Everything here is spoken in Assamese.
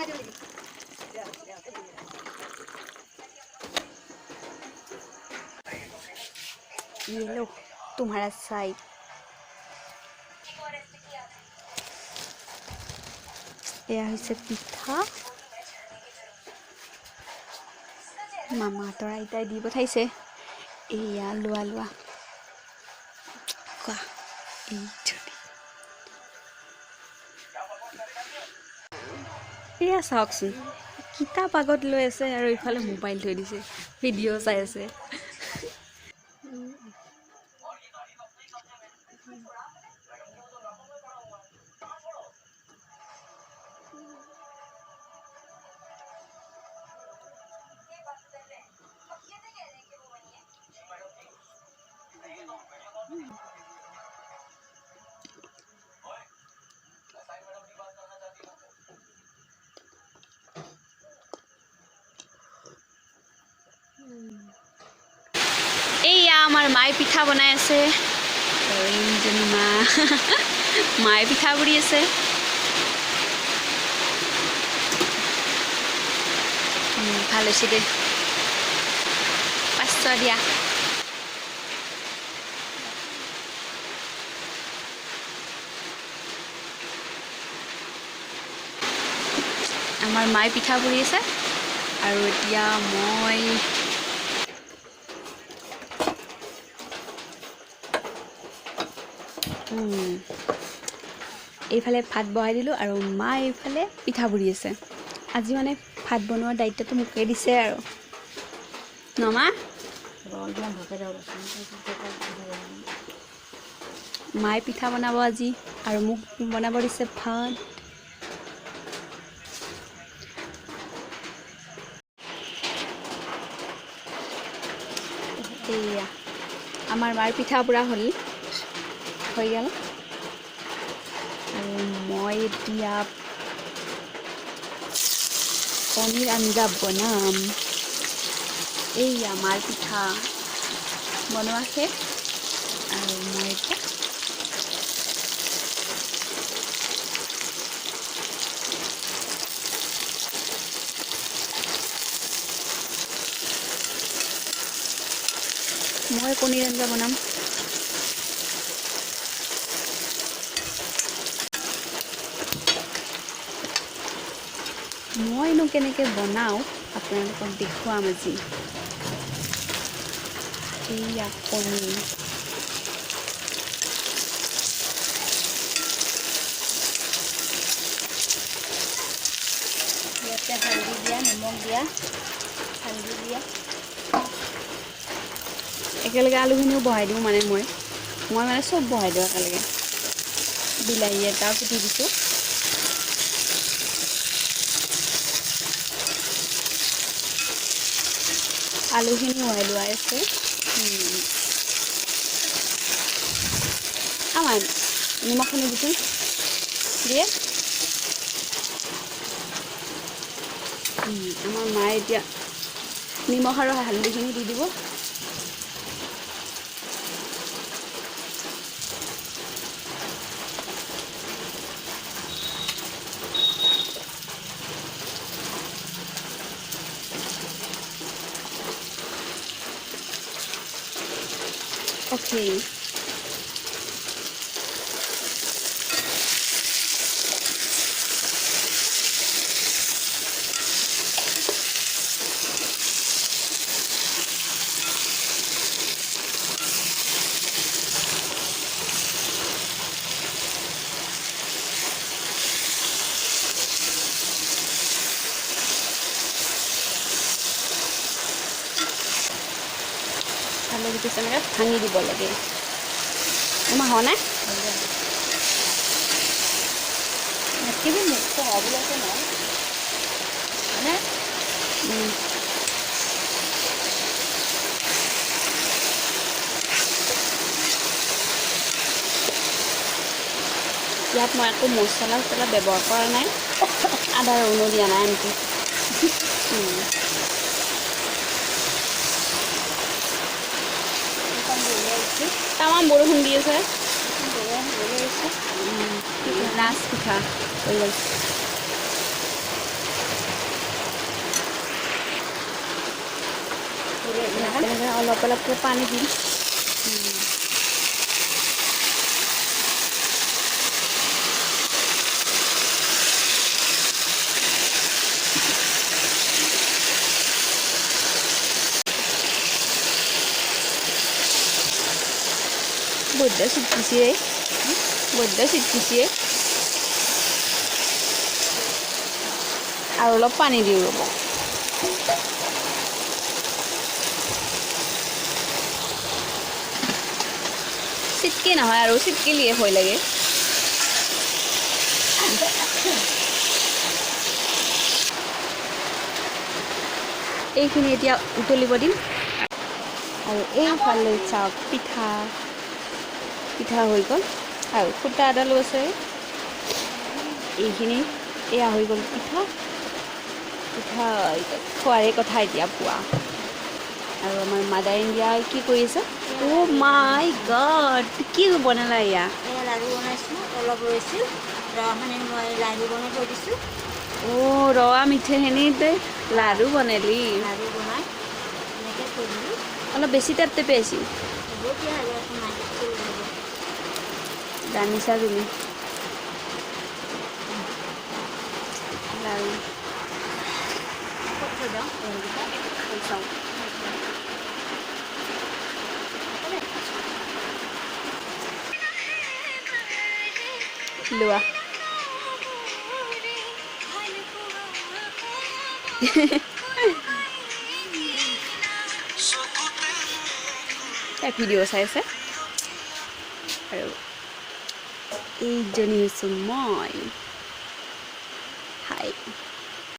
ये लो तुम्हारा साइड এয়া হৈছে পিঠা মামাহঁতৰ আইতাই দি পঠাইছে এয়া লোৱা লোৱা কোৱা এয়া চাওকচোন কিতাপ আগত লৈ আছে আৰু ইফালে মোবাইল থৈ দিছে ভিডিঅ' চাই আছে এইয়া আমাৰ মায়ে পিঠা বনাই আছে এইজনী মা মায়ে পিঠা পুৰি আছে ভাল হৈছে দে 500 দিয়া আমাৰ মায়ে পিঠা পুৰি আছে আৰু এতিয়া মই এইফালে ভাত বহাই দিলোঁ আৰু মা এইফালে পিঠা পুৰি আছে আজি মানে ভাত বনোৱাৰ দায়িত্বটো মোকে দিছে আৰু নমা মায়ে পিঠা বনাব আজি আৰু মোক বনাব দিছে ভাত এয়া আমাৰ মাৰ পিঠা পুৰা হৈ গ'ল আৰু মই এতিয়া পনীৰ আঞ্জা বনাম এইয়া মাৰ পিঠা বনোৱা শেষ আৰু মই এতিয়া পনীৰ আঞ্জা বনাম মইনো কেনেকৈ বনাওঁ আপোনালোকক দেখুৱাম আজি এইয়া পনীৰ ইয়াতে হালধি দিয়া নিমখ দিয়া হালধি দিয়া একেলগে আলুখিনিও বহাই দিওঁ মানে মই মানে চব বহাই দিওঁ একেলগে বিলাহী এটা কুটি দিছোঁ আলুখিনি উহাই লোৱাই আছে আমাৰ নিমখখিনি দিছোঁ দিয়ে আমাৰ মায়ে এতিয়া নিমখ আৰু হালধিখিনি দি দিব Okay. Kalau gitu sebenarnya hangi di bola lagi. Emang hona? Nanti भी मुझको अबला से ना, है ना? ইয়াত মই একো মছলা ব্যৱহাৰ কৰা নাই আদা ৰহুন দিয়া নাই আনকি তামাম বৰষুণ দি আছে লাষ্ট পিঠা হৈ গ'ল তেনেকৈ অলপ অলপকৈ পানী দিম। বৈদ্য চিটকিছে আৰু অলপ পানী দিওঁ ৰ'ব। চিটকি নহয় আৰু চিটকিলিয়ে ভয় লাগে। এইখিনি এতিয়া উতলিব দিম আৰু এইফালে চাওক পিঠা হৈ গ'ল আৰু ফুটা এডালো আছে। এইখিনি এয়া হৈ গ'ল পিঠা খোৱাৰে কথা এতিয়া পোৱা। আৰু আমাৰ মাদাৰ ইণ্ডিয়া কি কৰি আছে? অ' মাই গড, কি বনালা এয়া? লাড়ু বনাইছোঁ, অলপ ৰৈছিল ৰখানি মই লাড়ু বনাই থৈ দিছোঁ। অ' ৰৱা মিঠেইখিনিতে লাড়ু বনালি। লাড়ু বনাই এনেকৈ থৈ দিলোঁ। অলপ বেছি টাইপ আহিছে। বতিয়া আৰু একো নাই জানিছা তুমি লাড়ু থৈ দিওঁ থৈ চাওঁ। লোৱা। ভিডিঅ' চাইছে আৰু এইজনী হৈছোঁ মই। হাই